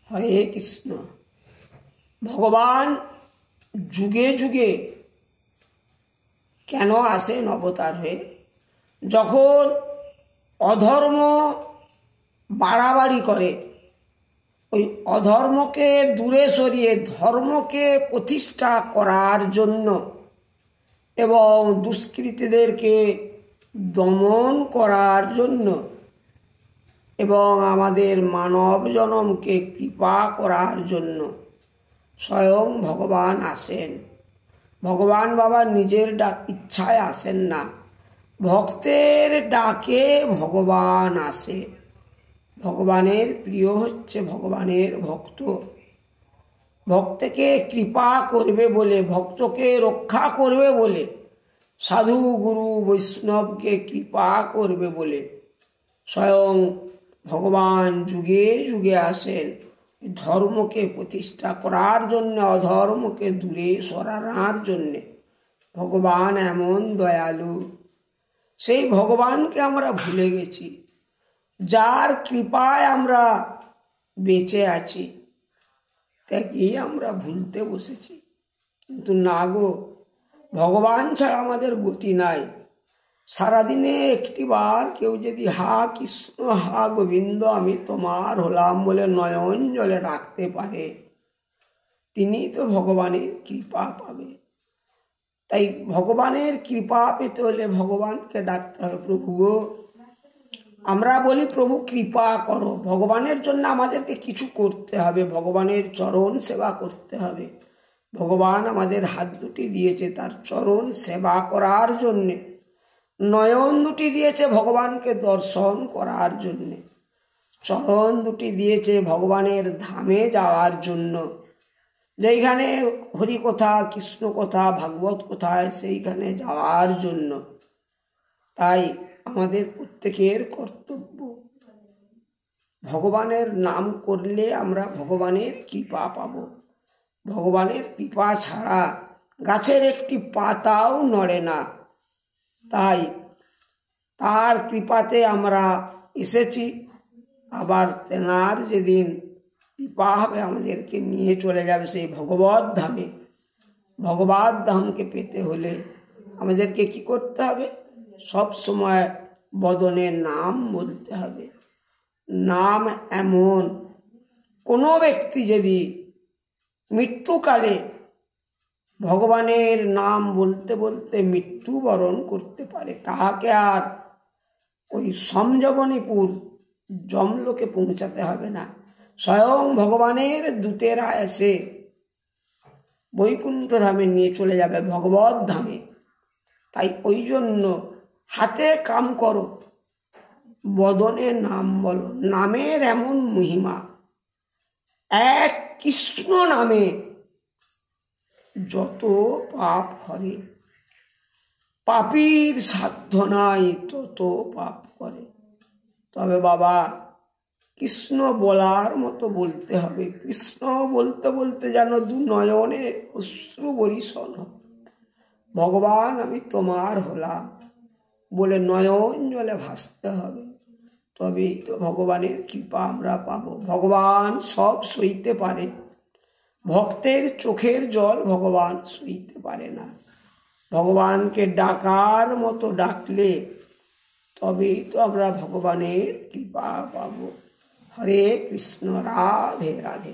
হরে কৃষ্ণ। ভগবান যুগে যুগে কেন আসেন অবতার হয়ে? যখন অধর্ম বাড়াবাড়ি করে, ওই অধর্মকে দূরে সরিয়ে ধর্মকে প্রতিষ্ঠা করার জন্য এবং দুষ্কৃতীদেরকে দমন করার জন্য এবং আমাদের মানব জনমকে কৃপা করার জন্য স্বয়ং ভগবান আসেন। ভগবান বাবা নিজের ইচ্ছায় আসেন না, ভক্তের ডাকে ভগবান আসে। ভগবানের প্রিয় হচ্ছে ভগবানের ভক্ত। ভক্তকে কৃপা করবে বলে, ভক্তকে রক্ষা করবে বলে, সাধু গুরু বৈষ্ণবকে কৃপা করবে বলে স্বয়ং ভগবান যুগে যুগে আসেন ধর্মকে প্রতিষ্ঠা করার জন্য, অধর্মকে দূরে সরানোর জন্যে। ভগবান এমন দয়ালু, সেই ভগবানকে আমরা ভুলে গেছি। যার কৃপায় আমরা বেঁচে আছি, তাকে আমরা ভুলতে বসেছি। কিন্তু না গো, ভগবান ছাড়া আমাদের গতি নাই। সারাদিনে একটি বার কেউ যদি হা কৃষ্ণ হা গোবিন্দ আমি তোমার হলাম বলে নয়ন জলে রাখতে পারে, তিনি তো ভগবানের কৃপা পাবে। তাই ভগবানের কৃপা পেতে হলে ভগবানকে ডাকতে হবে, প্রভু গো। আমরা বলি প্রভু কৃপা করো, ভগবানের জন্য আমাদেরকে কিছু করতে হবে, ভগবানের চরণ সেবা করতে হবে। ভগবান আমাদের হাত দুটি দিয়েছে তার চরণ সেবা করার জন্যে, নয়ন দুটি দিয়েছে ভগবানকে দর্শন করার জন্যে, চরণ দুটি দিয়েছে ভগবানের ধামে যাওয়ার জন্য। যেইখানে হরি কথা, কৃষ্ণ কথা, ভাগবত কথায় সেইখানে যাওয়ার জন্য। তাই আমাদের প্রত্যেকের কর্তব্য, ভগবানের নাম করলে আমরা ভগবানের কৃপা পাব। ভগবানের কৃপা ছাড়া গাছের একটি পাতাও নড়ে না। তাই তার কৃপাতে আমরা এসেছি, আবার তেনার যেদিন কৃপা হবে আমাদেরকে নিয়ে চলে যাবে সেই ভগবত ধামে। ভগবত ধামকে পেতে হলে আমাদেরকে কি করতে হবে? সব সময় বদনে নাম বলতে হবে। নাম এমন, কোনো ব্যক্তি যদি মৃত্যুকালে ভগবানের নাম বলতে বলতে মৃত্যুবরণ করতে পারে, তাহাকে আর ওই সমজবনীপুর যমলোকে পৌঁছাতে হবে না। স্বয়ং ভগবানের দূতেরা এসে বৈকুণ্ঠ ধামে নিয়ে চলে যাবে, ভগবত ধামে। তাই ওই জন্য হাতে কাম করো, বদনে নাম বলো। নামের এমন মহিমা, এক কৃষ্ণ নামে যত পাপ হরে, পাপীর সাধ্য নাই তত পাপ করে। তবে বাবা কৃষ্ণ বলার মতো বলতে হবে। কৃষ্ণ বলতে বলতে যেন দু নয়নে অশ্রু বরিশন হয়। ভগবান আমি তোমার হলাম বলে নয়ন জলে ভাসতে হবে, তবেই তো ভগবানের কৃপা আমরা পাবো। ভগবান সব সইতে পারে, ভক্তের চোখের জল ভগবান সইতে পারে না। ভগবানকে ডাকার মতো ডাকলে তবেই তো আমরা ভগবানের কৃপা পাবো। হরে কৃষ্ণ, রাধে রাধে।